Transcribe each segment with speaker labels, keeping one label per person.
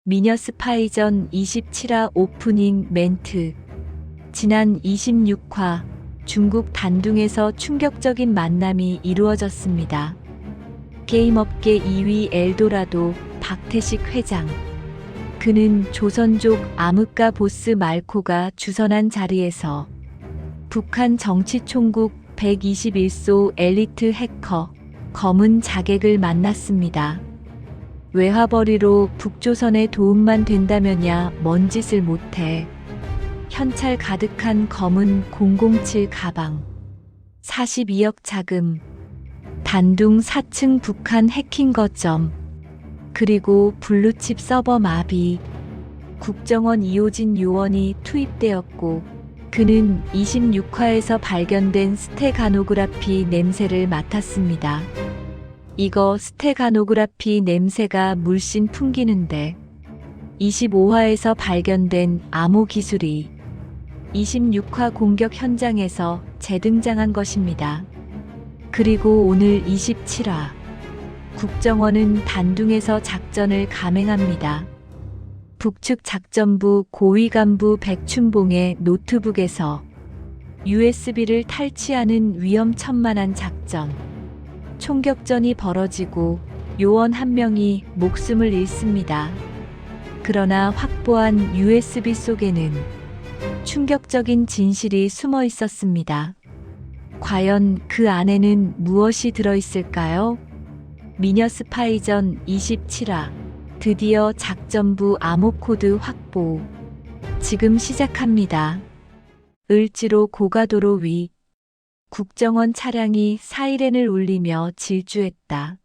Speaker 1: 미녀 스파이전 27화 오프닝 멘트. 지난 26화 중국 단둥에서 충격적인 만남이 이루어졌습니다. 게임업계 2위 엘도라도 박태식 회장. 그는 조선족 암흑가 보스 말코가 주선한 자리에서 북한 정치총국 121소 엘리트 해커 검은 자객을 만났습니다. 외화벌이로 북조선에 도움만 된다면야 먼 짓을 못해. 현찰 가득한 검은 007 가방, 42억 자금, 단둥 4층 북한 해킹 거점, 그리고 블루칩 서버 마비. 국정원 이호진 요원이 투입되었고 그는 26화에서 발견된 스테가노그라피 냄새를 맡았습니다. 이거 스테가노그라피 냄새가 물씬 풍기는데 25화에서 발견된 암호 기술이 26화 공격 현장에서 재등장한 것입니다. 그리고 오늘 27화 국정원은 단둥에서 작전을 감행합니다. 북측 작전부 고위 간부 백춘봉의 노트북에서 USB를 탈취하는 위험천만한 작전. 총격전이 벌어지고 요원 한 명이 목숨을 잃습니다. 그러나 확보한 USB 속에는 충격적인 진실이 숨어 있었습니다. 과연 그 안에는 무엇이 들어있을까요? 미녀 스파이전 27화. 드디어 작전부 암호코드 확보. 지금 시작합니다. 을지로 고가도로 위. 국정원 차량이 사이렌을 울리며 질주했다.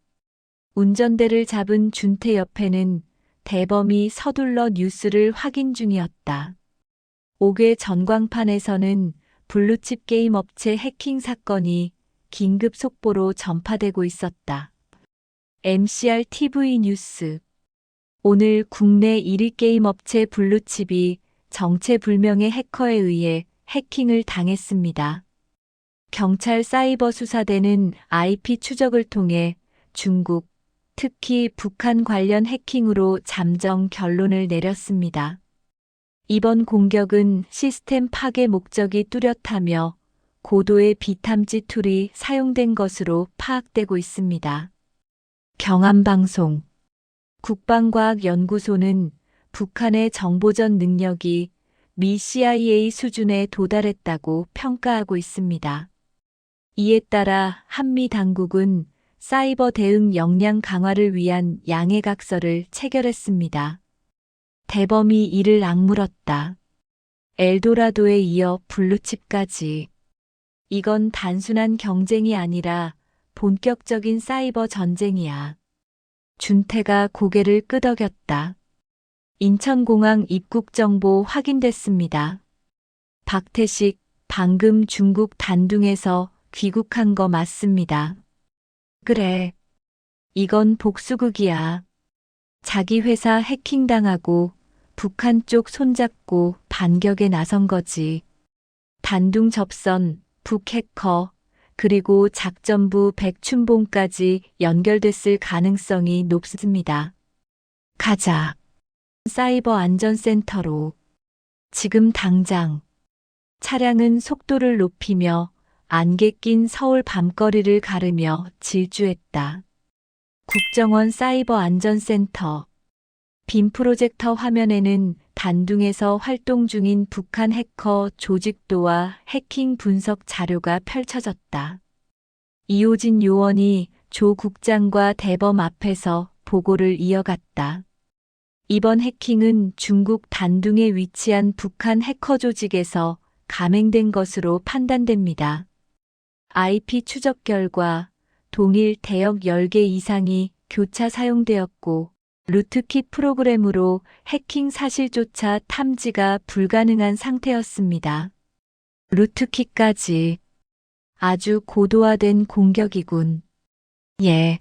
Speaker 1: 운전대를 잡은 준태 옆에는 대범이 서둘러 뉴스를 확인 중이었다. 5개 전광판에서는 블루칩 게임 업체 해킹 사건이 긴급 속보로 전파되고 있었다. MCR TV 뉴스. 오늘 국내 1위 게임 업체 블루칩이 정체불명의 해커에 의해 해킹을 당했습니다. 경찰 사이버 수사대는 IP 추적을 통해 중국, 특히 북한 관련 해킹으로 잠정 결론을 내렸습니다. 이번 공격은 시스템 파괴 목적이 뚜렷하며 고도의 비탐지 툴이 사용된 것으로 파악되고 있습니다. 경안방송. 국방과학연구소는 북한의 정보전 능력이 미 CIA 수준에 도달했다고 평가하고 있습니다. 이에 따라 한미 당국은 사이버 대응 역량 강화를 위한 양해각서를 체결했습니다. 대범이 이를 악물었다. 엘도라도에 이어 블루칩까지. 이건 단순한 경쟁이 아니라 본격적인 사이버 전쟁이야. 준태가 고개를 끄덕였다. 인천공항 입국 정보 확인됐습니다. 박태식, 방금 중국 단둥에서 귀국한 거 맞습니다. 그래. 이건 복수극이야. 자기 회사 해킹당하고 북한 쪽 손잡고 반격에 나선 거지. 단둥 접선, 북해커, 그리고 작전부 백춘봉까지 연결됐을 가능성이 높습니다. 가자. 사이버 안전센터로. 지금 당장. 차량은 속도를 높이며 안개 낀 서울 밤거리를 가르며 질주했다. 국정원 사이버 안전센터. 빔 프로젝터 화면에는 단둥에서 활동 중인 북한 해커 조직도와 해킹 분석 자료가 펼쳐졌다. 이호진 요원이 조 국장과 대범 앞에서 보고를 이어갔다. 이번 해킹은 중국 단둥에 위치한 북한 해커 조직에서 감행된 것으로 판단됩니다. IP 추적 결과 동일 대역 10개 이상이 교차 사용되었고 루트키 프로그램으로 해킹 사실조차 탐지가 불가능한 상태였습니다. 루트키까지. 아주 고도화된 공격이군. 예.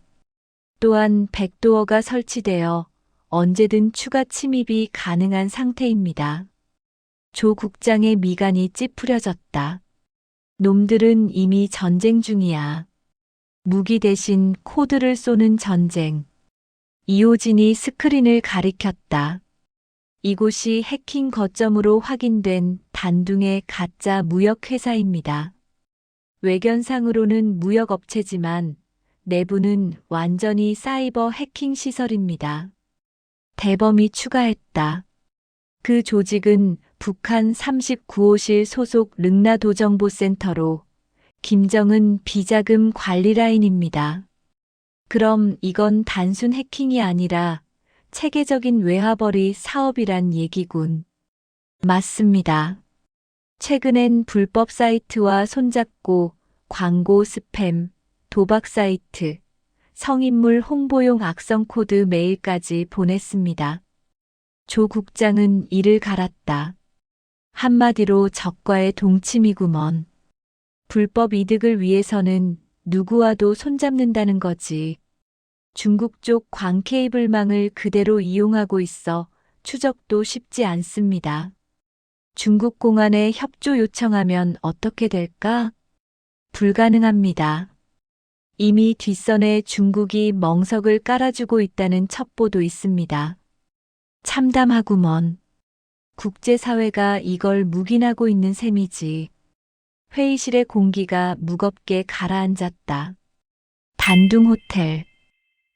Speaker 1: 또한 백도어가 설치되어 언제든 추가 침입이 가능한 상태입니다. 조 국장의 미간이 찌푸려졌다. 놈들은 이미 전쟁 중이야. 무기 대신 코드를 쏘는 전쟁. 이호진이 스크린을 가리켰다. 이곳이 해킹 거점으로 확인된 단둥의 가짜 무역회사입니다. 외견상으로는 무역업체지만 내부는 완전히 사이버 해킹 시설입니다. 대범이 추가했다. 그 조직은 북한 39호실 소속 릉나도정보센터로 김정은 비자금 관리 라인입니다. 그럼 이건 단순 해킹이 아니라 체계적인 외화벌이 사업이란 얘기군. 맞습니다. 최근엔 불법 사이트와 손잡고 광고 스팸, 도박 사이트, 성인물 홍보용 악성 코드 메일까지 보냈습니다. 조 국장은 이를 갈았다. 한마디로 적과의 동침이구먼. 불법 이득을 위해서는 누구와도 손잡는다는 거지. 중국 쪽 광 케이블망을 그대로 이용하고 있어 추적도 쉽지 않습니다. 중국 공안에 협조 요청하면 어떻게 될까? 불가능합니다. 이미 뒷선에 중국이 멍석을 깔아주고 있다는 첩보도 있습니다. 참담하구먼. 국제사회가 이걸 묵인하고 있는 셈이지. 회의실의 공기가 무겁게 가라앉았다. 단둥호텔.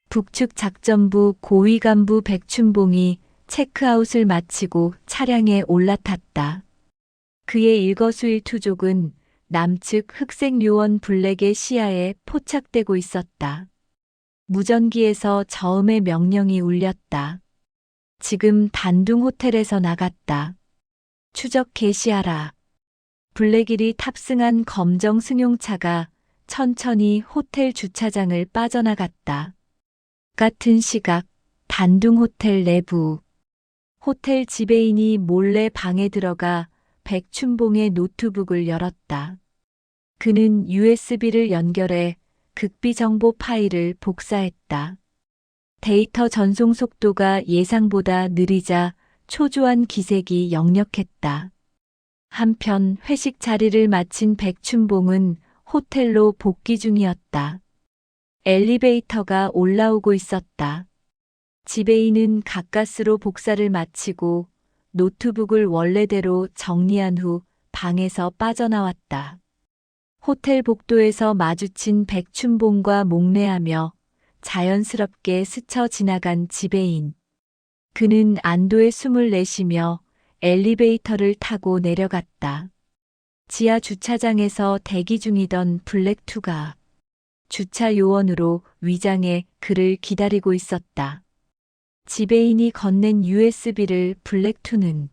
Speaker 1: 북측 작전부 고위 간부 백춘봉이 체크아웃을 마치고 차량에 올라탔다. 그의 일거수일투족은 남측 흑색 요원 블랙의 시야에 포착되고 있었다. 무전기에서 저음의 명령이 울렸다. 지금 단둥 호텔에서 나갔다. 추적 개시하라. 블랙일이 탑승한 검정 승용차가 천천히 호텔 주차장을 빠져나갔다. 같은 시각 단둥 호텔 내부. 호텔 지배인이 몰래 방에 들어가 백춘봉의 노트북을 열었다. 그는 USB를 연결해 극비 정보 파일을 복사했다. 데이터 전송 속도가 예상보다 느리자 초조한 기색이 역력했다. 한편 회식 자리를 마친 백춘봉은 호텔로 복귀 중이었다. 엘리베이터가 올라오고 있었다. 지배인은 가까스로 복사를 마치고 노트북을 원래대로 정리한 후 방에서 빠져나왔다. 호텔 복도에서 마주친 백춘봉과 목례하며 자연스럽게 스쳐 지나간 지배인. 그는 안도의 숨을 내쉬며 엘리베이터를 타고 내려갔다. 지하 주차장에서 대기 중이던 블랙2가 주차 요원으로 위장해 그를 기다리고 있었다. 지배인이 건넨 USB를 블랙2는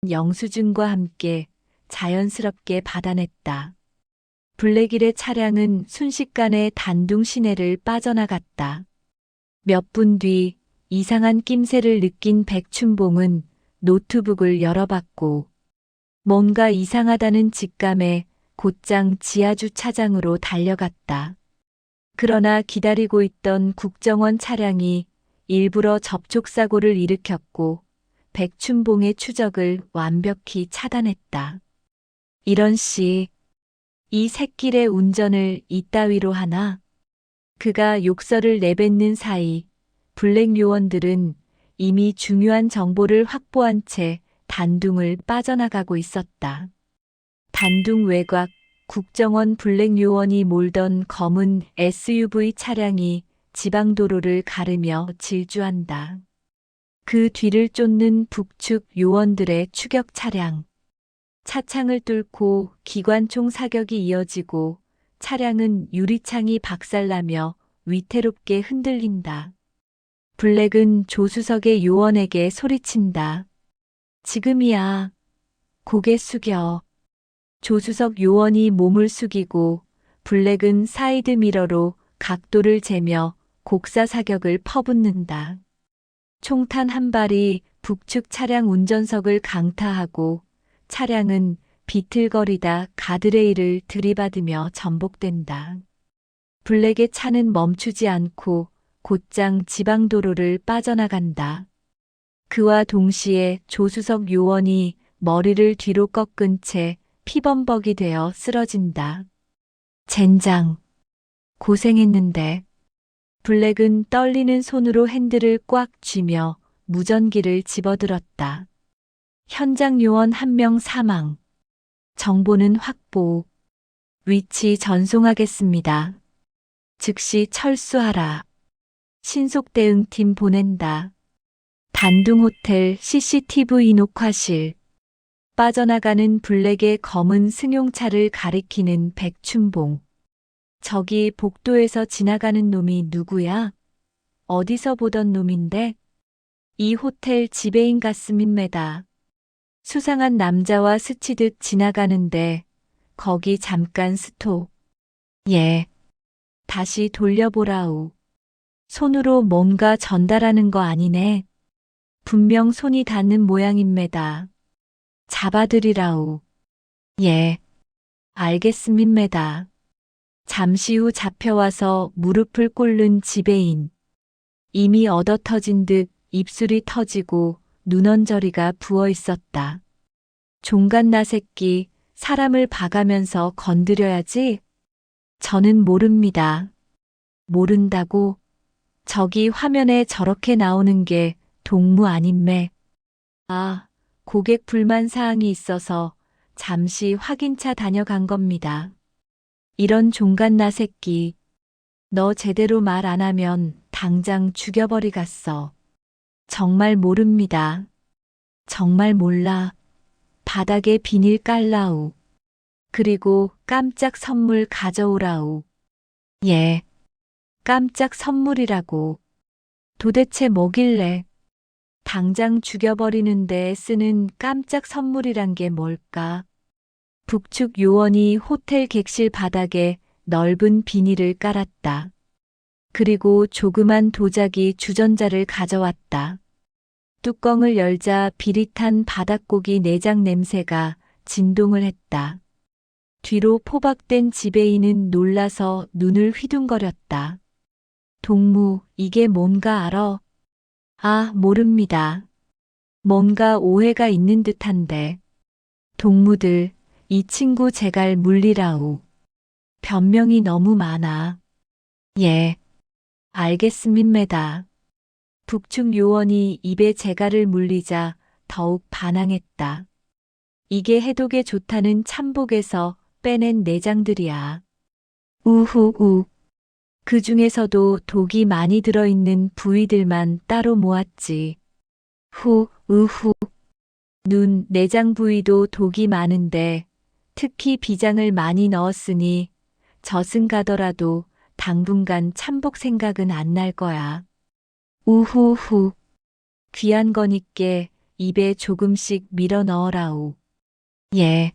Speaker 1: 영수증과 함께 자연스럽게 받아냈다. 블랙일의 차량은 순식간에 단둥 시내를 빠져나갔다. 몇 분 뒤 이상한 낌새를 느낀 백춘봉은 노트북을 열어봤고 뭔가 이상하다는 직감에 곧장 지하주차장으로 달려갔다. 그러나 기다리고 있던 국정원 차량이 일부러 접촉사고를 일으켰고 백춘봉의 추적을 완벽히 차단했다. 이런 씨, 이 새끼의 운전을 이따위로 하나? 그가 욕설을 내뱉는 사이 블랙 요원들은 이미 중요한 정보를 확보한 채 단둥을 빠져나가고 있었다. 단둥 외곽 국정원 블랙 요원이 몰던 검은 SUV 차량이 지방도로를 가르며 질주한다. 그 뒤를 쫓는 북측 요원들의 추격 차량. 차창을 뚫고 기관총 사격이 이어지고 차량은 유리창이 박살나며 위태롭게 흔들린다. 블랙은 조수석의 요원에게 소리친다. 지금이야. 고개 숙여. 조수석 요원이 몸을 숙이고 블랙은 사이드 미러로 각도를 재며 곡사 사격을 퍼붓는다. 총탄 한 발이 북측 차량 운전석을 강타하고 차량은 비틀거리다 가드레일을 들이받으며 전복된다. 블랙의 차는 멈추지 않고 곧장 지방도로를 빠져나간다. 그와 동시에 조수석 요원이 머리를 뒤로 꺾은 채 피범벅이 되어 쓰러진다. 젠장. 고생했는데. 블랙은 떨리는 손으로 핸들을 꽉 쥐며 무전기를 집어들었다. 현장 요원 1명 사망. 정보는 확보. 위치 전송하겠습니다. 즉시 철수하라. 신속 대응팀 보낸다. 단둥호텔 CCTV 녹화실. 빠져나가는 블랙의 검은 승용차를 가리키는 백춘봉. 저기 복도에서 지나가는 놈이 누구야? 어디서 보던 놈인데? 이 호텔 지배인 같습니다. 수상한 남자와 스치듯 지나가는데 거기 잠깐 스톱. 예. 다시 돌려보라우. 손으로 뭔가 전달하는 거 아니네. 분명 손이 닿는 모양입니다. 잡아들이라우. 예. 알겠습니다. 잠시 후 잡혀와서 무릎을 꿇는 지배인. 이미 얻어터진 듯 입술이 터지고 눈언저리가 부어 있었다. 종갓나 새끼, 사람을 봐가면서 건드려야지? 저는 모릅니다. 모른다고? 저기 화면에 저렇게 나오는 게 동무 아님매. 아, 고객 불만 사항이 있어서 잠시 확인차 다녀간 겁니다. 이런 종갓나 새끼. 너 제대로 말 안 하면 당장 죽여버리겠어. 정말 모릅니다. 정말 몰라. 바닥에 비닐 깔라우. 그리고 깜짝 선물 가져오라우. 예. 깜짝 선물이라고. 도대체 뭐길래? 당장 죽여버리는데 쓰는 깜짝 선물이란 게 뭘까? 북측 요원이 호텔 객실 바닥에 넓은 비닐을 깔았다. 그리고 조그만 도자기 주전자를 가져왔다. 뚜껑을 열자 비릿한 바닥고기 내장 냄새가 진동을 했다. 뒤로 포박된 지배인은 놀라서 눈을 휘둥거렸다. 동무, 이게 뭔가 알아? 아, 모릅니다. 뭔가 오해가 있는 듯한데. 동무들, 이 친구 제갈 물리라우. 변명이 너무 많아. 예. 알겠습니다. 북측 요원이 입에 재갈을 물리자 더욱 반항했다. 이게 해독에 좋다는 참복에서 빼낸 내장들이야. 우후우. 그 중에서도 독이 많이 들어있는 부위들만 따로 모았지. 우후. 눈, 내장 부위도 독이 많은데 특히 비장을 많이 넣었으니 저승 가더라도 당분간 참복 생각은 안 날 거야. 우후후. 귀한 거니께 입에 조금씩 밀어 넣어라우. 예.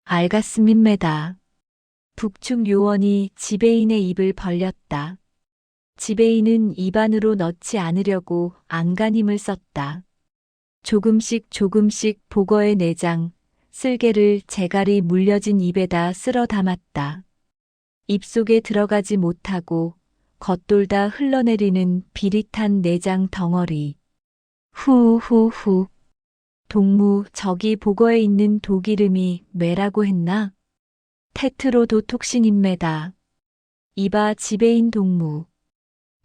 Speaker 1: 알겠습니다. 북측 요원이 지배인의 입을 벌렸다. 지배인은 입안으로 넣지 않으려고 안간힘을 썼다. 조금씩 보거의 내장, 쓸개를 재갈이 물려진 입에다 쓸어 담았다. 입속에 들어가지 못하고 겉돌다 흘러내리는 비릿한 내장 덩어리. 후후후. 동무, 저기 보거에 있는 독 이름이 뭐라고 했나? 테트로도톡신입니다. 이봐 지배인 동무.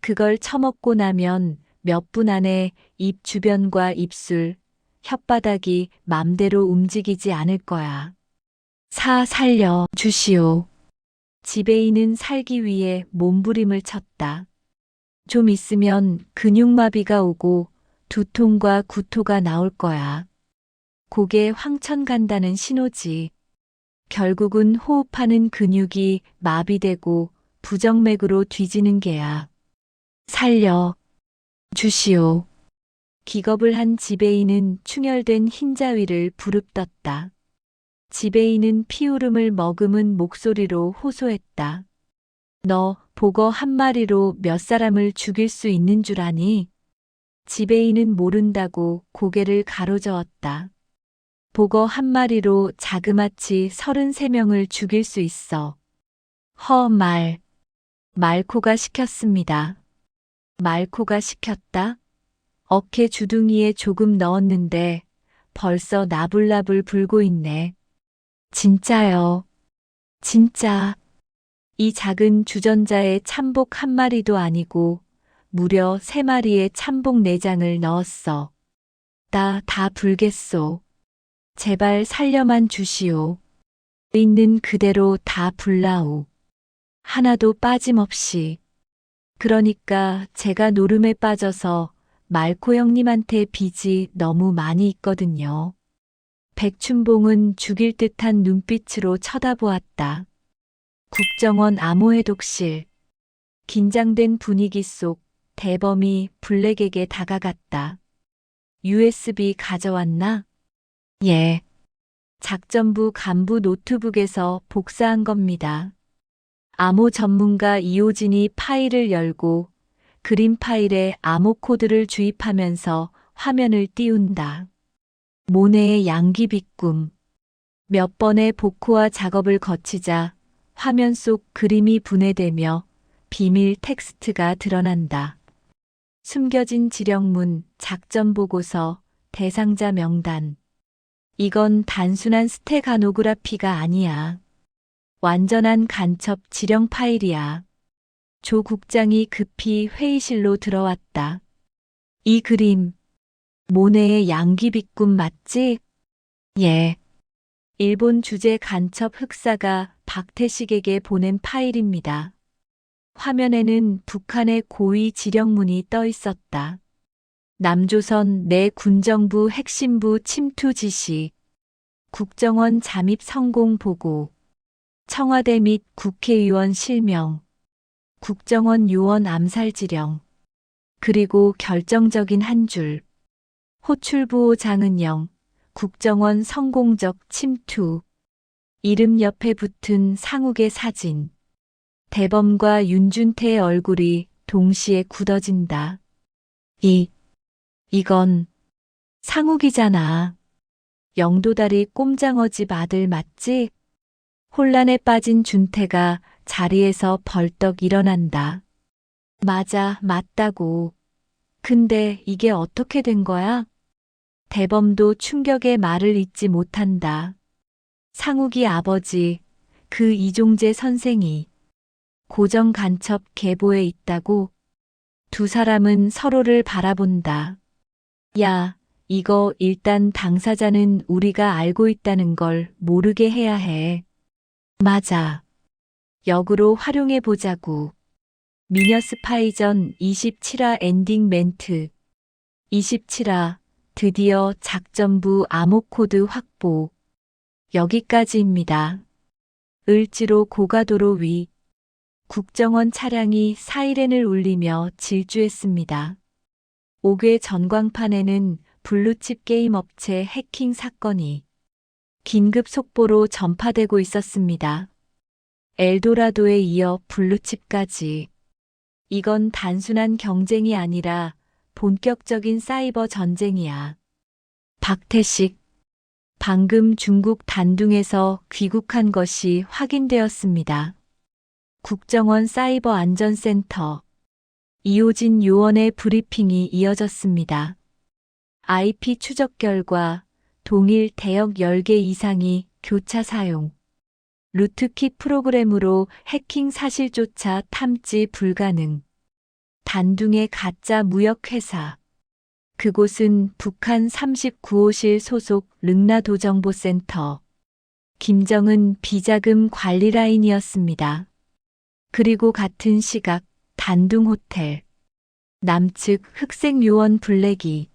Speaker 1: 그걸 처먹고 나면 몇 분 안에 입 주변과 입술, 혓바닥이 맘대로 움직이지 않을 거야. 살려 주시오. 지배인은 살기 위해 몸부림을 쳤다. 좀 있으면 근육마비가 오고 두통과 구토가 나올 거야. 고개 황천 간다는 신호지. 결국은 호흡하는 근육이 마비되고 부정맥으로 뒤지는 게야. 살려 주시오. 기겁을 한 지배인은 충혈된 흰자위를 부릅떴다. 지배인은 피울음을 머금은 목소리로 호소했다. 너 보거 한 마리로 몇 사람을 죽일 수 있는 줄 아니? 지배인은 모른다고 고개를 가로저었다. 보거 한 마리로 자그마치 33명을 죽일 수 있어. 말코가 시켰습니다. 말코가 시켰다? 어깨 주둥이에 조금 넣었는데 벌써 나불나불 불고 있네. 진짜요. 진짜. 이 작은 주전자에 참복 한 마리도 아니고 무려 3마리의 참복 내장을 넣었어. 다 불겠소. 제발 살려만 주시오. 있는 그대로 다 불라오. 하나도 빠짐없이. 그러니까 제가 노름에 빠져서 말코 형님한테 빚이 너무 많이 있거든요. 백춘봉은 죽일 듯한 눈빛으로 쳐다보았다. 국정원 암호의 독실. 긴장된 분위기 속 대범이 블랙에게 다가갔다. USB 가져왔나? 예. 작전부 간부 노트북에서 복사한 겁니다. 암호 전문가 이호진이 파일을 열고 그림 파일에 암호 코드를 주입하면서 화면을 띄운다. 모네의 양귀비꿈. 몇 번의 복호화 작업을 거치자 화면 속 그림이 분해되며 비밀 텍스트가 드러난다. 숨겨진 지령문, 작전 보고서, 대상자 명단. 이건 단순한 스테가노그라피가 아니야. 완전한 간첩 지령 파일이야. 조 국장이 급히 회의실로 들어왔다. 이 그림, 모네의 양귀비꿈 맞지? 예. 일본 주재 간첩 흑사가 박태식에게 보낸 파일입니다. 화면에는 북한의 고위 지령문이 떠 있었다. 남조선 내 군정부 핵심부 침투 지시, 국정원 잠입 성공 보고, 청와대 및 국회의원 실명, 국정원 요원 암살 지령, 그리고 결정적인 한 줄, 호출부호 장은영, 국정원 성공적 침투, 이름 옆에 붙은 상욱의 사진, 대범과 윤준태의 얼굴이 동시에 굳어진다. 이건 상욱이잖아. 영도다리 꼼장어집 아들 맞지? 혼란에 빠진 준태가 자리에서 벌떡 일어난다. 맞아, 맞다고. 근데 이게 어떻게 된 거야? 대범도 충격의 말을 잇지 못한다. 상욱이 아버지, 그 이종재 선생이 고정 간첩 계보에 있다고? 두 사람은 서로를 바라본다. 야, 이거 일단 당사자는 우리가 알고 있다는 걸 모르게 해야 해. 맞아. 역으로 활용해 보자고. 미녀 스파이전 27화 엔딩 멘트. 27화 드디어 작전부 암호 코드 확보. 여기까지입니다. 을지로 고가도로 위. 국정원 차량이 사이렌을 울리며 질주했습니다. 5개 전광판에는 블루칩 게임 업체 해킹 사건이 긴급 속보로 전파되고 있었습니다. 엘도라도에 이어 블루칩까지. 이건 단순한 경쟁이 아니라 본격적인 사이버 전쟁이야. 박태식. 방금 중국 단둥에서 귀국한 것이 확인되었습니다. 국정원 사이버 안전센터. 이호진 요원의 브리핑이 이어졌습니다. IP 추적 결과 동일 대역 10개 이상이 교차 사용. 루트킷 프로그램으로 해킹 사실조차 탐지 불가능. 단둥의 가짜 무역회사. 그곳은 북한 39호실 소속 릉나도정보센터. 김정은 비자금 관리 라인이었습니다. 그리고 같은 시각 단둥 호텔. 남측 흑색 요원 블랙이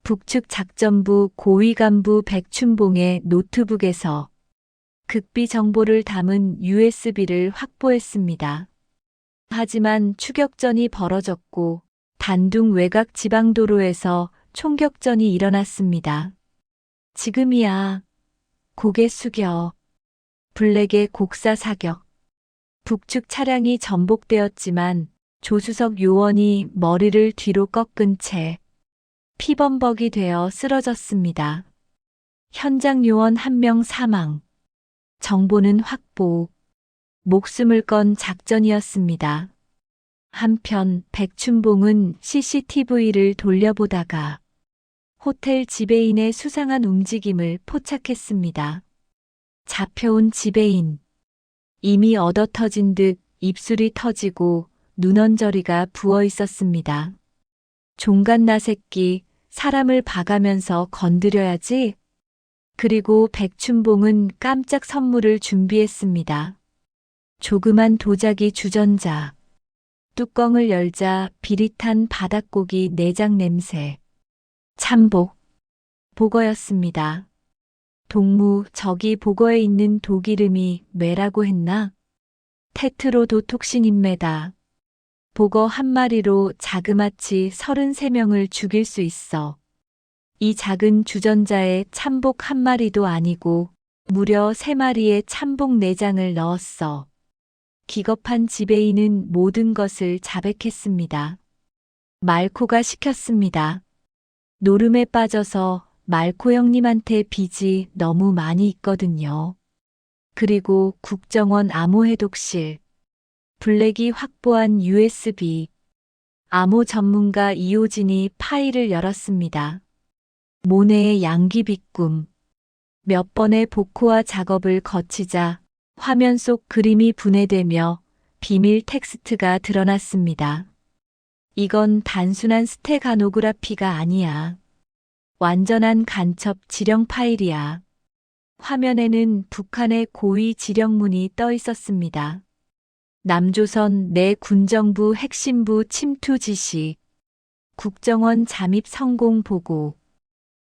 Speaker 1: 북측 작전부 고위 간부 백춘봉의 노트북에서 극비 정보를 담은 USB를 확보했습니다. 하지만 추격전이 벌어졌고 단둥 외곽 지방도로에서 총격전이 일어났습니다. 지금이야. 고개 숙여. 블랙의 곡사 사격. 북측 차량이 전복되었지만 조수석 요원이 머리를 뒤로 꺾은 채 피범벅이 되어 쓰러졌습니다. 현장 요원 1명 사망. 정보는 확보. 목숨을 건 작전이었습니다. 한편 백춘봉은 CCTV를 돌려보다가 호텔 지배인의 수상한 움직임을 포착했습니다. 잡혀온 지배인. 이미 얻어터진 듯 입술이 터지고 눈언저리가 부어 있었습니다. 종갓나 새끼, 사람을 봐가면서 건드려야지. 그리고 백춘봉은 깜짝 선물을 준비했습니다. 조그만 도자기 주전자. 뚜껑을 열자 비릿한 바닥고기 내장 냄새. 참복. 보거였습니다. 동무, 저기 보거에 있는 독이름이 뭐라고 했나? 테트로도톡신입니다. 보거 한 마리로 자그마치 33명을 죽일 수 있어. 이 작은 주전자에 참복 한 마리도 아니고 무려 3마리의 참복 내장을 넣었어. 기겁한 지배인은 모든 것을 자백했습니다. 말코가 시켰습니다. 노름에 빠져서 말코 형님한테 빚이 너무 많이 있거든요. 그리고 국정원 암호해독실, 블랙이 확보한 USB, 암호 전문가 이호진이 파일을 열었습니다. 모네의 양귀비꿈. 몇 번의 복호화 작업을 거치자 화면 속 그림이 분해되며 비밀 텍스트가 드러났습니다. 이건 단순한 스테가노그라피가 아니야. 완전한 간첩 지령 파일이야. 화면에는 북한의 고위 지령문이 떠 있었습니다. 남조선 내 군정부 핵심부 침투 지시, 국정원 잠입 성공 보고,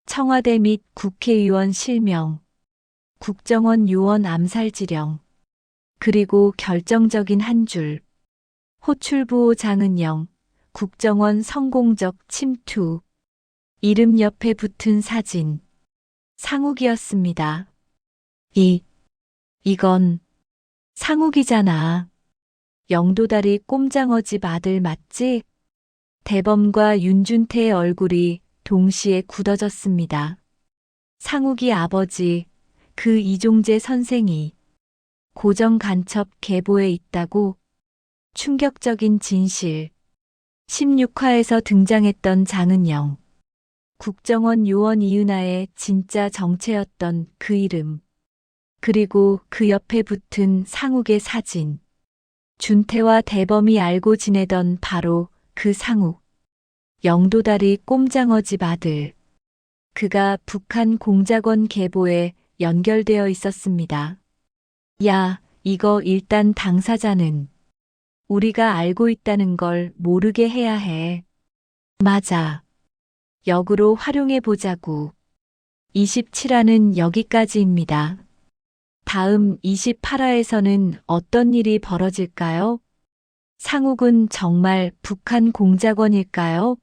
Speaker 1: 청와대 및 국회의원 실명, 국정원 요원 암살 지령, 그리고 결정적인 한 줄, 호출부호 장은영, 국정원 성공적 침투, 이름 옆에 붙은 사진, 상욱이었습니다. 이건 상욱이잖아. 영도다리 꼼장어 집 아들 맞지? 대범과 윤준태의 얼굴이 동시에 굳어졌습니다. 상욱이 아버지, 그 이종재 선생이 고정 간첩 계보에 있다고? 충격적인 진실. 16화에서 등장했던 장은영. 국정원 요원 이은하의 진짜 정체였던 그 이름. 그리고 그 옆에 붙은 상욱의 사진. 준태와 대범이 알고 지내던 바로 그 상욱. 영도다리 꼼장어 집 아들. 그가 북한 공작원 계보에 연결되어 있었습니다. 야, 이거 일단 당사자는 우리가 알고 있다는 걸 모르게 해야 해. 맞아. 역으로 활용해 보자고. 27화는 여기까지입니다. 다음 28화에서는 어떤 일이 벌어질까요? 상욱은 정말 북한 공작원일까요?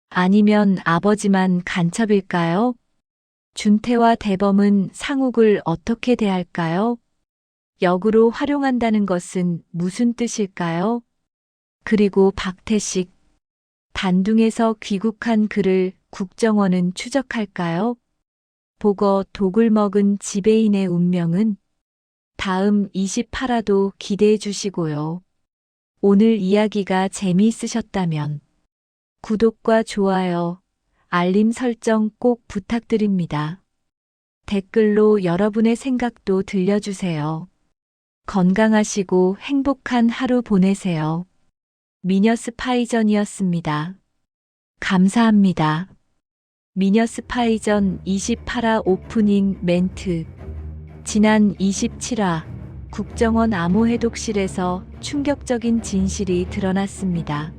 Speaker 1: 아니면 아버지만 간첩일까요? 준태와 대범은 상욱을 어떻게 대할까요? 역으로 활용한다는 것은 무슨 뜻일까요? 그리고 박태식. 단둥에서 귀국한 그를 국정원은 추적할까요? 보거 독을 먹은 지배인의 운명은? 다음 28화도 기대해 주시고요. 오늘 이야기가 재미있으셨다면 구독과 좋아요, 알림 설정 꼭 부탁드립니다. 댓글로 여러분의 생각도 들려주세요. 건강하시고 행복한 하루 보내세요. 미녀스파이전이었습니다. 감사합니다. 미녀스파이전 28화 오프닝 멘트. 지난 27화 국정원 암호해독실에서 충격적인 진실이 드러났습니다.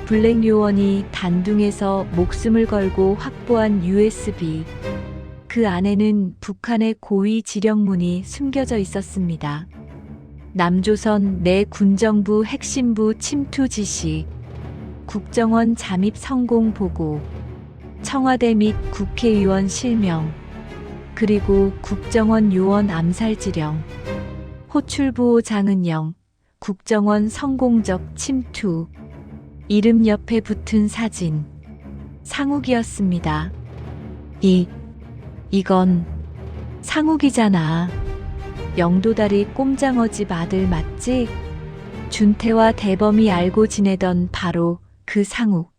Speaker 1: 블랙 요원이 단둥에서 목숨을 걸고 확보한 USB. 그 안에는 북한의 고위 지령문이 숨겨져 있었습니다. 남조선 내 군정부 핵심부 침투 지시, 국정원 잠입 성공 보고, 청와대 및 국회의원 실명, 그리고 국정원 요원 암살 지령, 호출부호 장은영, 국정원 성공적 침투, 이름 옆에 붙은 사진, 상욱이었습니다. 이건 상욱이잖아. 영도다리 꼼장어 집 아들 맞지? 준태와 대범이 알고 지내던 바로 그 상욱.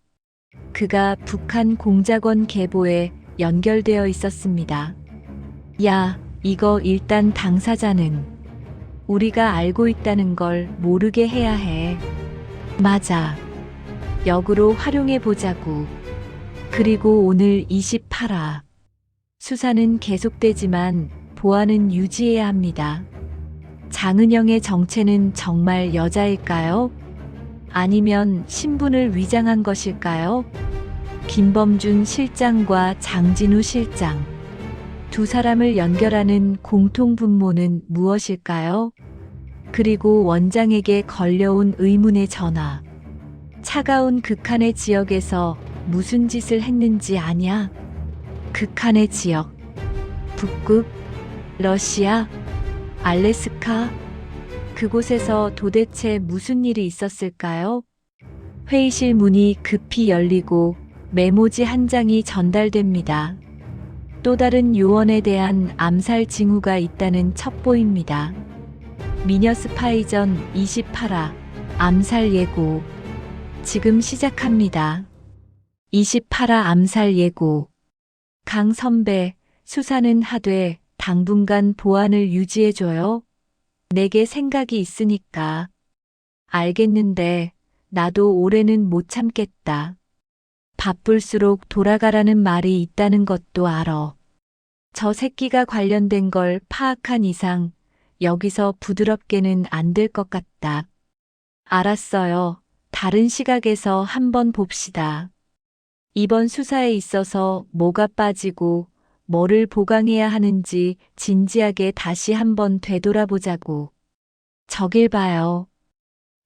Speaker 1: 그가 북한 공작원 계보에 연결되어 있었습니다. 야, 이거 일단 당사자는 우리가 알고 있다는 걸 모르게 해야 해. 맞아. 역으로 활용해 보자고. 그리고 오늘 28화. 수사는 계속되지만 보안은 유지해야 합니다. 장은영의 정체는 정말 여자일까요? 아니면 신분을 위장한 것일까요? 김범준 실장과 장진우 실장. 두 사람을 연결하는 공통분모는 무엇일까요? 그리고 원장에게 걸려온 의문의 전화. 차가운 극한의 지역에서 무슨 짓을 했는지 아냐? 극한의 지역. 북극, 러시아, 알래스카. 그곳에서 도대체 무슨 일이 있었을까요? 회의실 문이 급히 열리고 메모지 한 장이 전달됩니다. 또 다른 요원에 대한 암살 징후가 있다는 첩보입니다. 미녀 스파이전 28화 암살 예고. 지금 시작합니다. 28화 암살 예고. 강 선배, 수사는 하되 당분간 보안을 유지해줘요. 내게 생각이 있으니까. 알겠는데 나도 올해는 못 참겠다. 바쁠수록 돌아가라는 말이 있다는 것도 알아. 저 새끼가 관련된 걸 파악한 이상 여기서 부드럽게는 안 될 것 같다. 알았어요. 다른 시각에서 한번 봅시다. 이번 수사에 있어서 뭐가 빠지고 뭐를 보강해야 하는지 진지하게 다시 한번 되돌아보자고. 저길 봐요.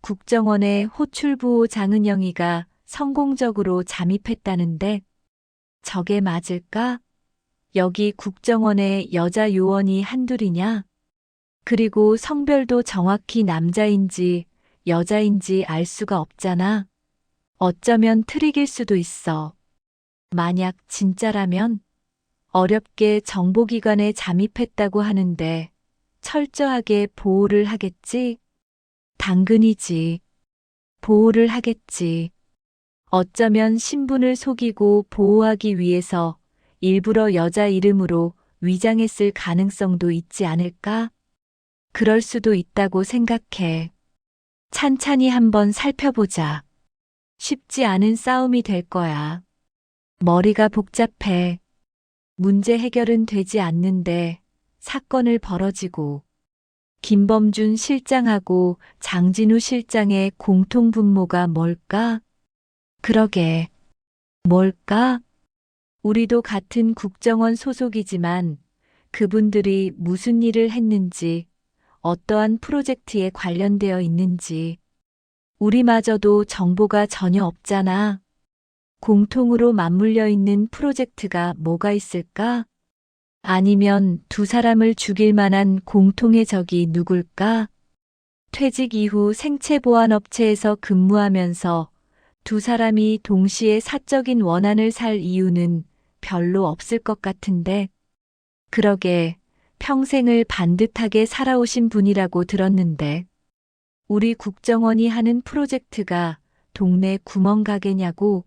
Speaker 1: 국정원의 호출부호 장은영이가 성공적으로 잠입했다는데 저게 맞을까? 여기 국정원에 여자 요원이 한둘이냐? 그리고 성별도 정확히 남자인지 여자인지 알 수가 없잖아. 어쩌면 트릭일 수도 있어. 만약 진짜라면 어렵게 정보기관에 잠입했다고 하는데 철저하게 보호를 하겠지? 당근이지. 보호를 하겠지. 어쩌면 신분을 속이고 보호하기 위해서 일부러 여자 이름으로 위장했을 가능성도 있지 않을까? 그럴 수도 있다고 생각해. 찬찬히 한번 살펴보자. 쉽지 않은 싸움이 될 거야. 머리가 복잡해. 문제 해결은 되지 않는데 사건을 벌어지고 김범준 실장하고 장진우 실장의 공통분모가 뭘까? 그러게. 뭘까? 우리도 같은 국정원 소속이지만 그분들이 무슨 일을 했는지, 어떠한 프로젝트에 관련되어 있는지 우리마저도 정보가 전혀 없잖아. 공통으로 맞물려 있는 프로젝트가 뭐가 있을까? 아니면 두 사람을 죽일 만한 공통의 적이 누굴까? 퇴직 이후 생체보안업체에서 근무하면서 두 사람이 동시에 사적인 원한을 살 이유는 별로 없을 것 같은데. 그러게, 평생을 반듯하게 살아오신 분이라고 들었는데. 우리 국정원이 하는 프로젝트가 동네 구멍가게냐고.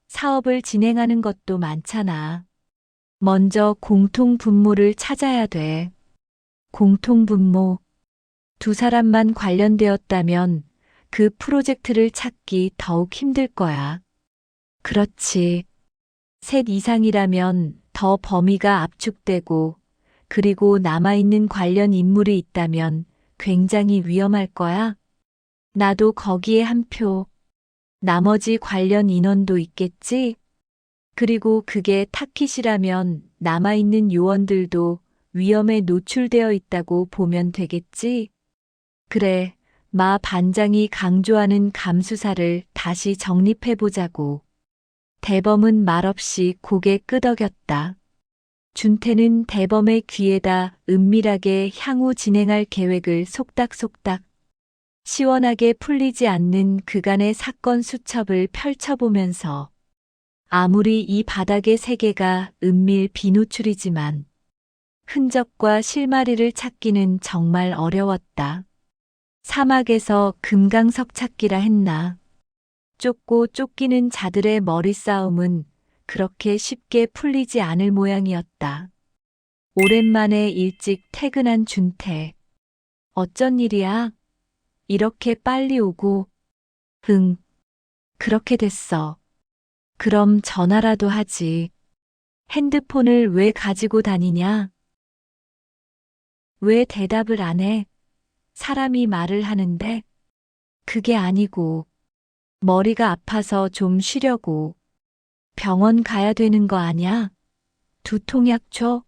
Speaker 1: 사업을 진행하는 것도 많잖아. 먼저 공통분모를 찾아야 돼. 공통분모. 두 사람만 관련되었다면 그 프로젝트를 찾기 더욱 힘들 거야. 그렇지. 셋 이상이라면 더 범위가 압축되고, 그리고 남아있는 관련 인물이 있다면 굉장히 위험할 거야. 나도 거기에 한 표. 나머지 관련 인원도 있겠지? 그리고 그게 타깃이라면 남아있는 요원들도 위험에 노출되어 있다고 보면 되겠지? 그래, 마 반장이 강조하는 감수사를 다시 정립해보자고. 대범은 말없이 고개 끄덕였다. 준태는 대범의 귀에다 은밀하게 향후 진행할 계획을 속닥속닥 시원하게 풀리지 않는 그간의 사건 수첩을 펼쳐보면서 아무리 이 바닥의 세계가 은밀 비노출이지만 흔적과 실마리를 찾기는 정말 어려웠다. 사막에서 금강석 찾기라 했나. 쫓고 쫓기는 자들의 머리싸움은 그렇게 쉽게 풀리지 않을 모양이었다. 오랜만에 일찍 퇴근한 준태. 어쩐 일이야? 이렇게 빨리 오고. 응, 그렇게 됐어. 그럼 전화라도 하지. 핸드폰을 왜 가지고 다니냐? 왜 대답을 안 해? 사람이 말을 하는데? 그게 아니고, 머리가 아파서 좀 쉬려고. 병원 가야 되는 거 아냐? 두통약 줘?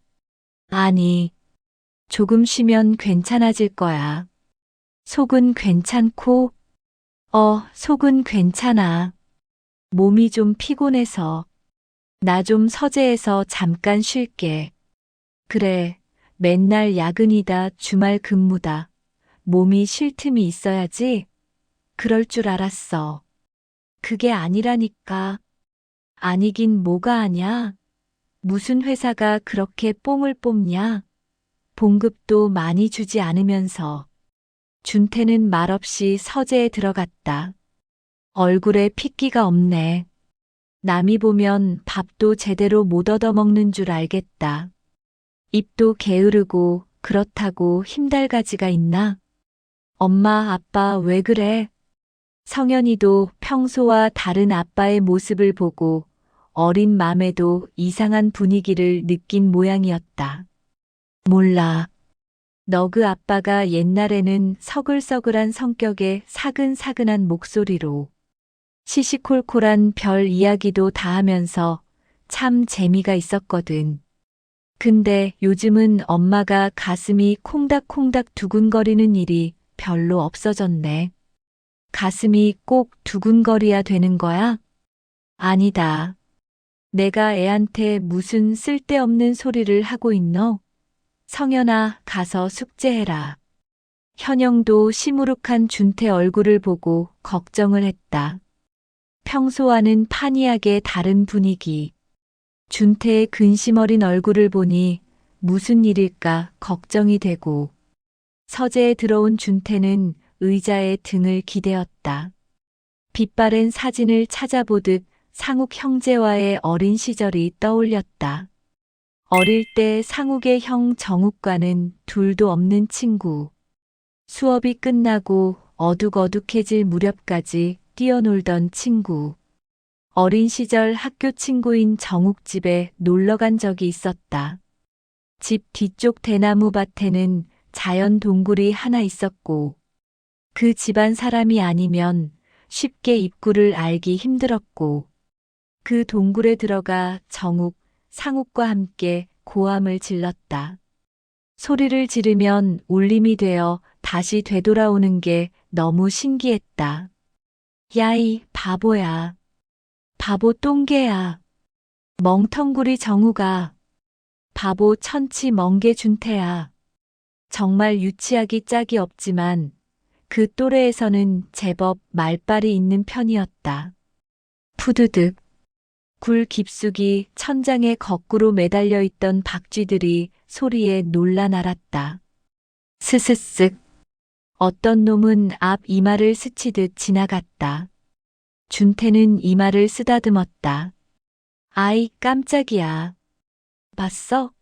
Speaker 1: 아니, 조금 쉬면 괜찮아질 거야. 속은 괜찮고? 속은 괜찮아. 몸이 좀 피곤해서. 나 좀 서재에서 잠깐 쉴게. 그래, 맨날 야근이다, 주말 근무다. 몸이 쉴 틈이 있어야지. 그럴 줄 알았어. 그게 아니라니까. 아니긴 뭐가 아냐? 무슨 회사가 그렇게 뽕을 뽑냐? 봉급도 많이 주지 않으면서. 준태는 말없이 서재에 들어갔다. 얼굴에 핏기가 없네. 남이 보면 밥도 제대로 못 얻어먹는 줄 알겠다. 입도 게으르고 그렇다고 힘달가지가 있나? 엄마, 아빠 왜 그래? 성현이도 평소와 다른 아빠의 모습을 보고 어린 맘에도 이상한 분위기를 느낀 모양이었다. 몰라. 너 그 아빠가 옛날에는 서글서글한 성격에 사근사근한 목소리로 시시콜콜한 별 이야기도 다 하면서 참 재미가 있었거든. 근데 요즘은 엄마가 가슴이 콩닥콩닥 두근거리는 일이 별로 없어졌네. 가슴이 꼭 두근거려야 되는 거야? 아니다. 내가 애한테 무슨 쓸데없는 소리를 하고 있노? 성현아, 가서 숙제해라. 현영도 시무룩한 준태 얼굴을 보고 걱정을 했다. 평소와는 판이하게 다른 분위기. 준태의 근심 어린 얼굴을 보니 무슨 일일까 걱정이 되고 서재에 들어온 준태는 의자에 등을 기대었다. 빛바랜 사진을 찾아보듯 상욱 형제와의 어린 시절이 떠올렸다. 어릴 때 상욱의 형 정욱과는 둘도 없는 친구. 수업이 끝나고 어둑어둑해질 무렵까지 뛰어놀던 친구. 어린 시절 학교 친구인 정욱 집에 놀러 간 적이 있었다. 집 뒤쪽 대나무 밭에는 자연 동굴이 하나 있었고 그 집안 사람이 아니면 쉽게 입구를 알기 힘들었고 그 동굴에 들어가 정욱, 상욱과 함께 고함을 질렀다. 소리를 지르면 울림이 되어 다시 되돌아오는 게 너무 신기했다. 야이 바보야. 바보 똥개야. 멍텅구리 정우가. 바보 천치 멍게 준태야. 정말 유치하기 짝이 없지만 그 또래에서는 제법 말빨이 있는 편이었다. 푸드득. 굴 깊숙이 천장에 거꾸로 매달려 있던 박쥐들이 소리에 놀라 날았다. 스스쓱. 어떤 놈은 앞 이마를 스치듯 지나갔다. 준태는 이마를 쓰다듬었다. 아이 깜짝이야. 봤어?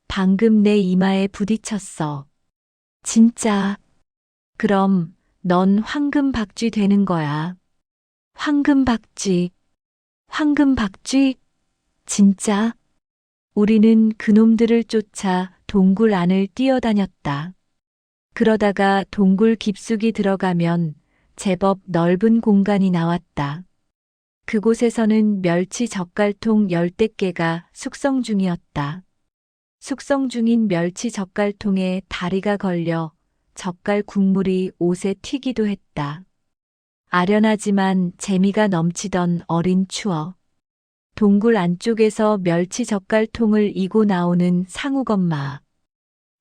Speaker 1: 방금 내 이마에 부딪혔어. 진짜. 그럼 넌 황금박쥐 되는 거야. 황금박쥐. 황금박쥐? 진짜? 우리는 그놈들을 쫓아 동굴 안을 뛰어다녔다. 그러다가 동굴 깊숙이 들어가면 제법 넓은 공간이 나왔다. 그곳에서는 멸치 젓갈통 열댓 개가 숙성 중이었다. 숙성 중인 멸치 젓갈통에 다리가 걸려 젓갈 국물이 옷에 튀기도 했다. 아련하지만 재미가 넘치던 어린 추억. 동굴 안쪽에서 멸치 젓갈통을 이고 나오는 상욱 엄마.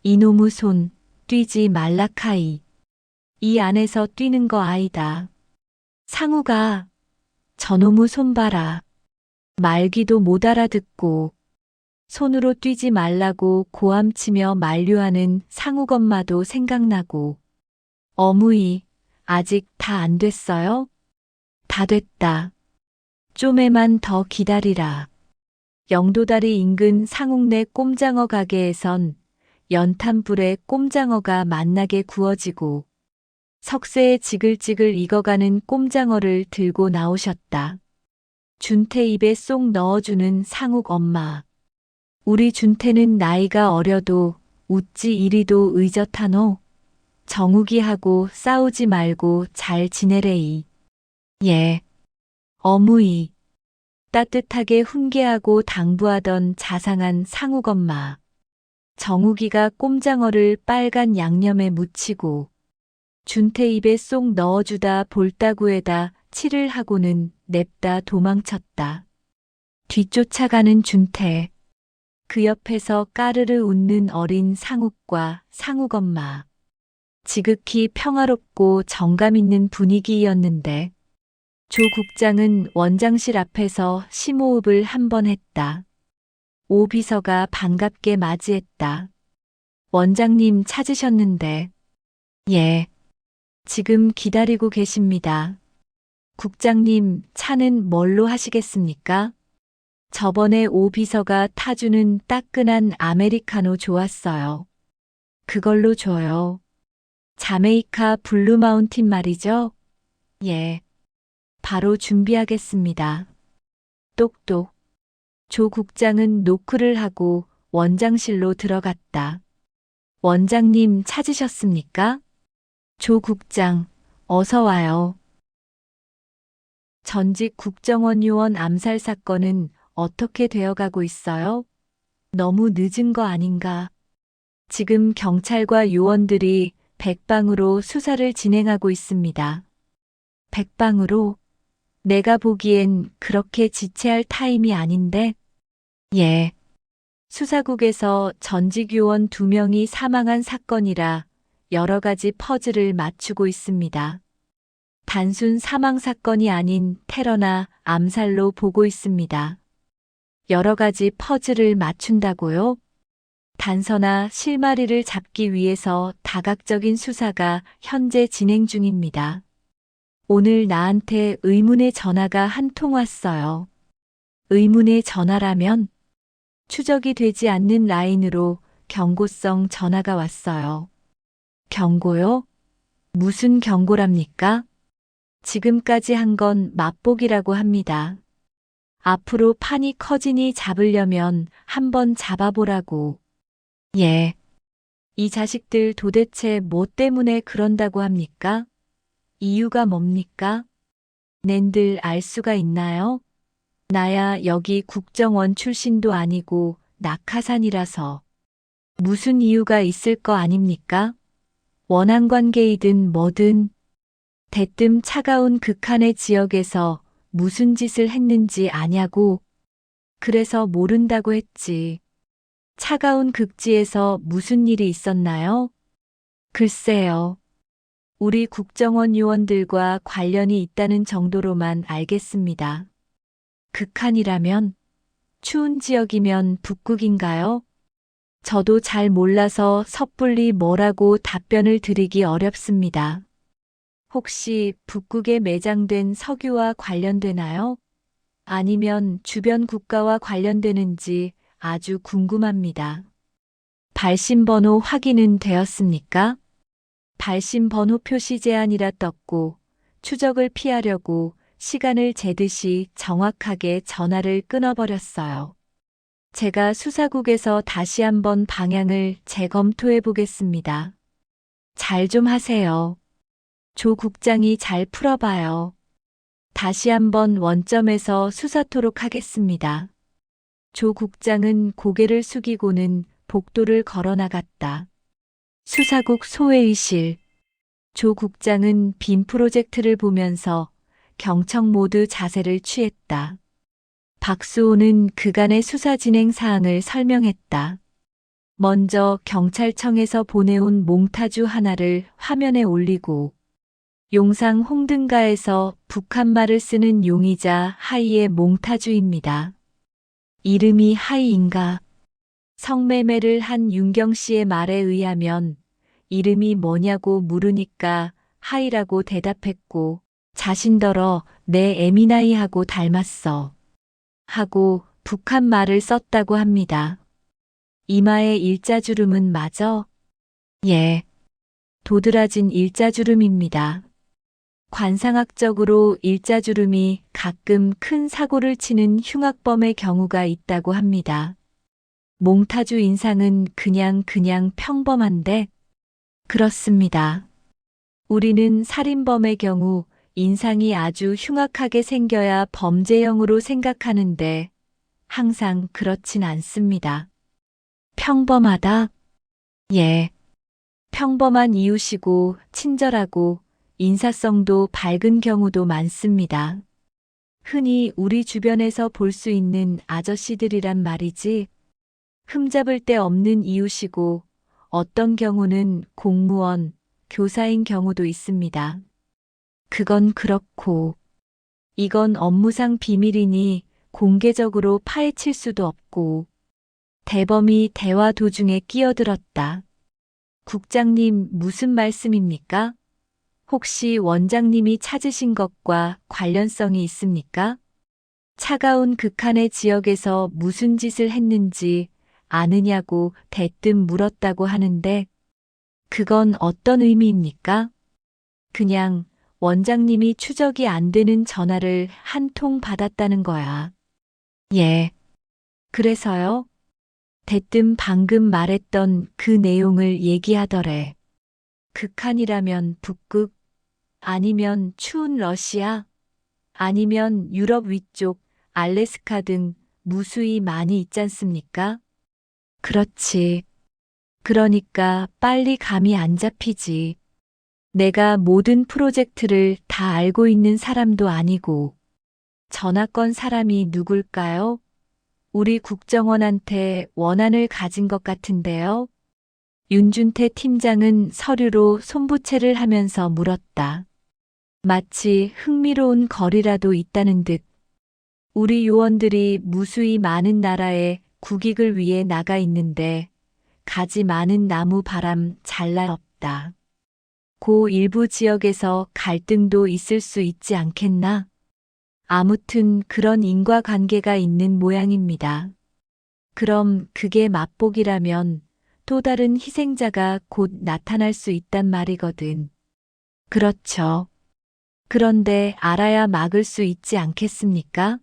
Speaker 1: 이놈의 손, 뛰지 말라카이. 이 안에서 뛰는 거 아이다. 상욱아, 저놈의 손 봐라. 말귀도 못 알아듣고 손으로 뛰지 말라고 고함치며 만류하는 상욱 엄마도 생각나고 어무이, 아직 다 안 됐어요? 다 됐다. 좀에만 더 기다리라. 영도다리 인근 상욱내 꼼장어 가게에선 연탄불에 꼼장어가 맛나게 구워지고 석쇠에 지글지글 익어가는 꼼장어를 들고 나오셨다. 준태 입에 쏙 넣어주는 상욱 엄마. 우리 준태는 나이가 어려도 웃지 이리도 의젓하노. 정욱이하고 싸우지 말고 잘 지내래이. 예. 어무이. 따뜻하게 훈계하고 당부하던 자상한 상욱 엄마. 정욱이가 꼼장어를 빨간 양념에 묻히고 준태 입에 쏙 넣어주다 볼따구에다 치를 하고는 냅다 도망쳤다. 뒤쫓아가는 준태. 그 옆에서 까르르 웃는 어린 상욱과 상욱 엄마. 지극히 평화롭고 정감 있는 분위기였는데 조 국장은 원장실 앞에서 심호흡을 한 번 했다. 오 비서가 반갑게 맞이했다. 원장님 찾으셨는데. 예. 지금 기다리고 계십니다. 국장님, 차는 뭘로 하시겠습니까? 저번에 오 비서가 타주는 따끈한 아메리카노 좋았어요. 그걸로 줘요. 자메이카 블루 마운틴 말이죠? 예. 바로 준비하겠습니다. 똑똑. 조 국장은 노크를 하고 원장실로 들어갔다. 원장님 찾으셨습니까? 조 국장, 어서 와요. 전직 국정원 요원 암살 사건은 어떻게 되어가고 있어요? 너무 늦은 거 아닌가? 지금 경찰과 요원들이 백방으로 수사를 진행하고 있습니다. 백방으로? 내가 보기엔 그렇게 지체할 타임이 아닌데? 예. 수사국에서 전직 요원 2명이 사망한 사건이라 여러 가지 퍼즐을 맞추고 있습니다. 단순 사망 사건이 아닌 테러나 암살로 보고 있습니다. 여러 가지 퍼즐을 맞춘다고요? 단서나 실마리를 잡기 위해서 다각적인 수사가 현재 진행 중입니다. 오늘 나한테 의문의 전화가 한 통 왔어요. 의문의 전화라면 추적이 되지 않는 라인으로 경고성 전화가 왔어요. 경고요? 무슨 경고랍니까? 지금까지 한 건 맛보기라고 합니다. 앞으로 판이 커지니 잡으려면 한번 잡아보라고. 예. 이 자식들 도대체 뭐 때문에 그런다고 합니까? 이유가 뭡니까? 낸들 알 수가 있나요? 나야 여기 국정원 출신도 아니고 낙하산이라서. 무슨 이유가 있을 거 아닙니까? 원한 관계이든 뭐든. 대뜸 차가운 극한의 지역에서 무슨 짓을 했는지 아냐고. 그래서 모른다고 했지. 차가운 극지에서 무슨 일이 있었나요? 글쎄요. 우리 국정원 요원들과 관련이 있다는 정도로만 알겠습니다. 극한이라면? 추운 지역이면 북극인가요? 저도 잘 몰라서 섣불리 뭐라고 답변을 드리기 어렵습니다. 혹시 북극에 매장된 석유와 관련되나요? 아니면 주변 국가와 관련되는지 아주 궁금합니다. 발신번호 확인은 되었습니까? 발신번호 표시 제한이라 떴고 추적을 피하려고 시간을 재듯이 정확하게 전화를 끊어버렸어요. 제가 수사국에서 다시 한번 방향을 재검토해 보겠습니다. 잘 좀 하세요. 조 국장이 잘 풀어봐요. 다시 한번 원점에서 수사토록 하겠습니다. 조 국장은 고개를 숙이고는 복도를 걸어 나갔다. 수사국 소회의실. 조 국장은 빔 프로젝트를 보면서 경청 모드 자세를 취했다. 박수호는 그간의 수사 진행 사항을 설명했다. 먼저 경찰청에서 보내온 몽타주 하나를 화면에 올리고 용상 홍등가에서 북한말을 쓰는 용의자 하이의 몽타주입니다. 이름이 하이인가? 성매매를 한 윤경 씨의 말에 의하면 이름이 뭐냐고 물으니까 하이라고 대답했고 자신더러 내 에미나이하고 닮았어. 하고 북한 말을 썼다고 합니다. 이마에 일자주름은 맞어? 예. 도드라진 일자주름입니다. 관상학적으로 일자주름이 가끔 큰 사고를 치는 흉악범의 경우가 있다고 합니다. 몽타주 인상은 그냥 평범한데 그렇습니다. 우리는 살인범의 경우 인상이 아주 흉악하게 생겨야 범죄형으로 생각하는데 항상 그렇진 않습니다. 평범하다? 예. 평범한 이웃이고 친절하고 인사성도 밝은 경우도 많습니다. 흔히 우리 주변에서 볼 수 있는 아저씨들이란 말이지. 흠잡을 데 없는 이웃이고 어떤 경우는 공무원, 교사인 경우도 있습니다. 그건 그렇고 이건 업무상 비밀이니 공개적으로 파헤칠 수도 없고 대범이 대화 도중에 끼어들었다. 국장님 무슨 말씀입니까? 혹시 원장님이 찾으신 것과 관련성이 있습니까? 차가운 극한의 지역에서 무슨 짓을 했는지 아느냐고 대뜸 물었다고 하는데 그건 어떤 의미입니까? 그냥 원장님이 추적이 안 되는 전화를 한 통 받았다는 거야. 예. 그래서요? 대뜸 방금 말했던 그 내용을 얘기하더래. 극한이라면 북극, 아니면 추운 러시아, 아니면 유럽 위쪽, 알래스카 등 무수히 많이 있잖습니까? 그렇지. 그러니까 빨리 감이 안 잡히지. 내가 모든 프로젝트를 다 알고 있는 사람도 아니고. 전화 건 사람이 누굴까요? 우리 국정원한테 원한을 가진 것 같은데요. 윤준태 팀장은 서류로 손부채를 하면서 물었다. 마치 흥미로운 거리라도 있다는 듯. 우리 요원들이 무수히 많은 나라에 국익을 위해 나가 있는데 가지 많은 나무 바람 잘 날 없다. 고 일부 지역에서 갈등도 있을 수 있지 않겠나? 아무튼 그런 인과관계가 있는 모양입니다. 그럼 그게 맛보기라면 또 다른 희생자가 곧 나타날 수 있단 말이거든. 그렇죠. 그런데 알아야 막을 수 있지 않겠습니까?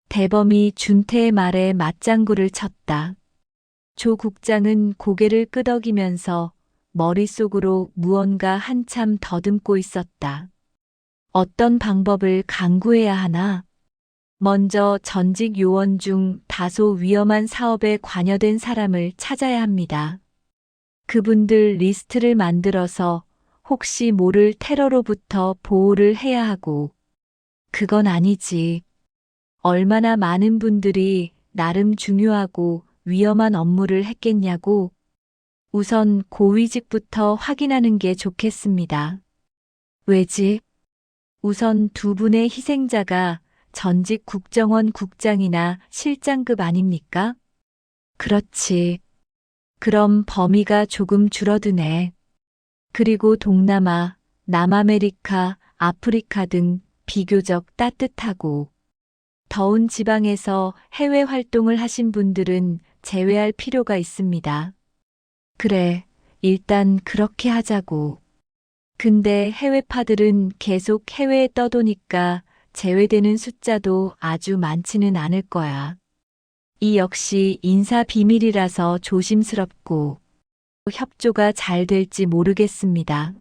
Speaker 1: 대범이 준태의 말에 맞장구를 쳤다. 조 국장은 고개를 끄덕이면서 머릿속으로 무언가 한참 더듬고 있었다. 어떤 방법을 강구해야 하나? 먼저 전직 요원 중 다소 위험한 사업에 관여된 사람을 찾아야 합니다. 그분들 리스트를 만들어서 혹시 모를 테러로부터 보호를 해야 하고. 그건 아니지. 얼마나 많은 분들이 나름 중요하고 위험한 업무를 했겠냐고. 우선 고위직부터 확인하는 게 좋겠습니다. 왜지? 우선 두 분의 희생자가 전직 국정원 국장이나 실장급 아닙니까? 그렇지. 그럼 범위가 조금 줄어드네. 그리고 동남아, 남아메리카, 아프리카 등 비교적 따뜻하고 더운 지방에서 해외 활동을 하신 분들은 제외할 필요가 있습니다. 그래, 일단 그렇게 하자고. 근데 해외파들은 계속 해외에 떠도니까 제외되는 숫자도 아주 많지는 않을 거야. 이 역시 인사 비밀이라서 조심스럽고 협조가 잘 될지 모르겠습니다.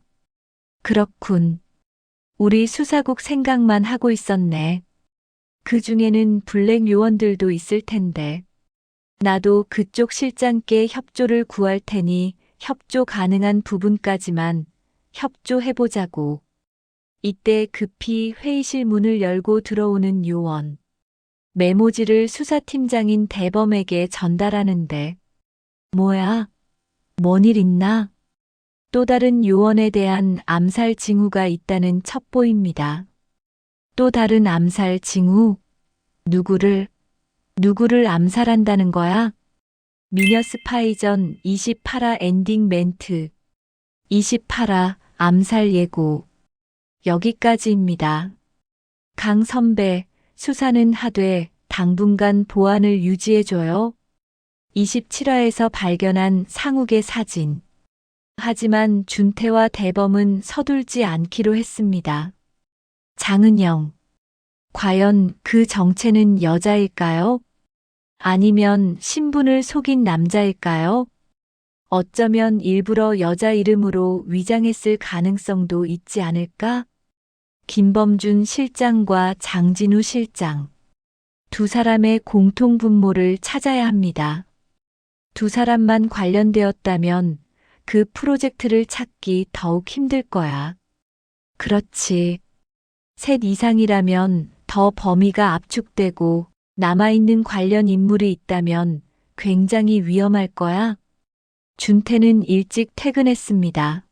Speaker 1: 그렇군. 우리 수사국 생각만 하고 있었네. 그 중에는 블랙 요원들도 있을 텐데. 나도 그쪽 실장께 협조를 구할 테니 협조 가능한 부분까지만 협조해보자고. 이때 급히 회의실 문을 열고 들어오는 요원. 메모지를 수사팀장인 대범에게 전달하는데. 뭐야? 뭔 일 있나? 또 다른 요원에 대한 암살 징후가 있다는 첩보입니다. 또 다른 암살 징후? 누구를 암살한다는 거야? 미녀 스파이전 28화 엔딩 멘트. 28화 암살 예고. 여기까지입니다. 강 선배, 수사는 하되 당분간 보안을 유지해줘요. 27화에서 발견한 상욱의 사진. 하지만 준태와 대범은 서둘지 않기로 했습니다. 장은영, 과연 그 정체는 여자일까요? 아니면 신분을 속인 남자일까요? 어쩌면 일부러 여자 이름으로 위장했을 가능성도 있지 않을까? 김범준 실장과 장진우 실장. 두 사람의 공통 분모를 찾아야 합니다. 두 사람만 관련되었다면 그 프로젝트를 찾기 더욱 힘들 거야. 그렇지. 셋 이상이라면 더 범위가 압축되고 남아있는 관련 인물이 있다면 굉장히 위험할 거야. 준태는 일찍 퇴근했습니다.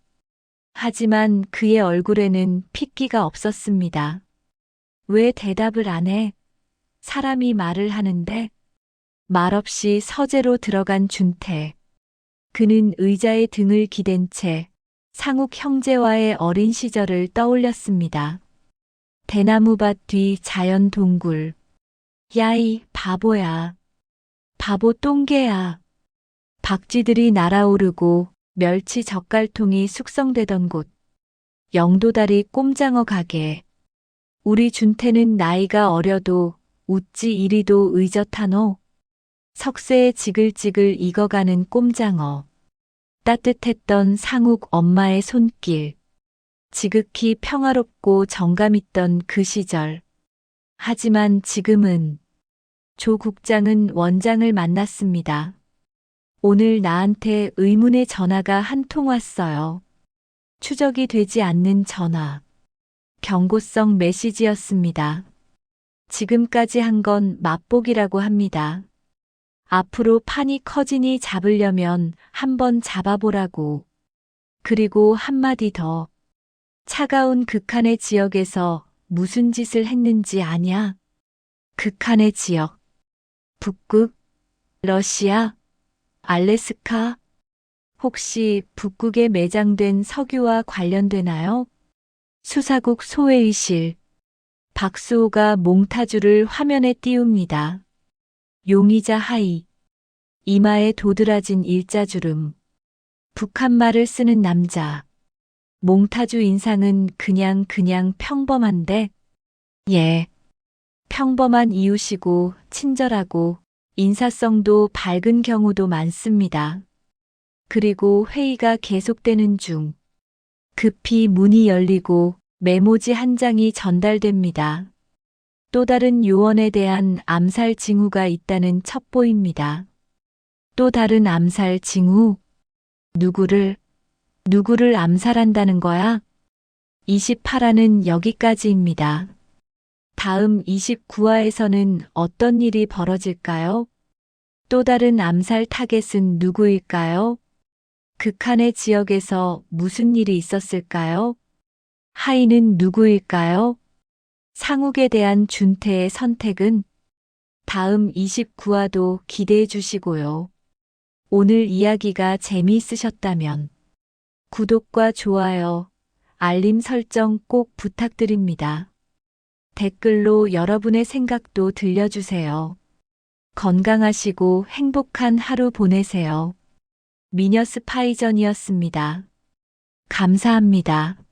Speaker 1: 하지만 그의 얼굴에는 핏기가 없었습니다. 왜 대답을 안 해? 사람이 말을 하는데. 말없이 서재로 들어간 준태. 그는 의자에 등을 기댄 채 상욱 형제와의 어린 시절을 떠올렸습니다. 대나무밭 뒤 자연 동굴. 야이 바보야. 바보 똥개야. 박쥐들이 날아오르고 멸치 젓갈통이 숙성되던 곳. 영도다리 꼼장어 가게. 우리 준태는 나이가 어려도 웃지 이리도 의젓하노. 석쇠에 지글지글 익어가는 꼼장어. 따뜻했던 상욱 엄마의 손길. 지극히 평화롭고 정감있던 그 시절. 하지만 지금은 조 국장은 원장을 만났습니다. 오늘 나한테 의문의 전화가 한 통 왔어요. 추적이 되지 않는 전화. 경고성 메시지였습니다. 지금까지 한 건 맛보기라고 합니다. 앞으로 판이 커지니 잡으려면 한번 잡아보라고. 그리고 한마디 더. 차가운 극한의 지역에서 무슨 짓을 했는지 아냐? 극한의 지역. 북극? 러시아? 알래스카? 혹시 북극에 매장된 석유와 관련되나요? 수사국 소회의실. 박수호가 몽타주를 화면에 띄웁니다. 용의자 하이. 이마에 도드라진 일자주름. 북한말을 쓰는 남자. 몽타주 인상은 그냥 평범한데, 예. 평범한 이웃이고 친절하고 인사성도 밝은 경우도 많습니다. 그리고 회의가 계속되는 중 급히 문이 열리고 메모지 한 장이 전달됩니다. 또 다른 요원에 대한 암살 징후가 있다는 첩보입니다. 또 다른 암살 징후? 누구를 암살한다는 거야? 28화는 여기까지입니다. 다음 29화에서는 어떤 일이 벌어질까요? 또 다른 암살 타겟은 누구일까요? 극한의 지역에서 무슨 일이 있었을까요? 하이는 누구일까요? 상욱에 대한 준태의 선택은? 다음 29화도 기대해 주시고요. 오늘 이야기가 재미있으셨다면 구독과 좋아요, 알림 설정 꼭 부탁드립니다. 댓글로 여러분의 생각도 들려주세요. 건강하시고 행복한 하루 보내세요. 미녀 스파이전이었습니다. 감사합니다.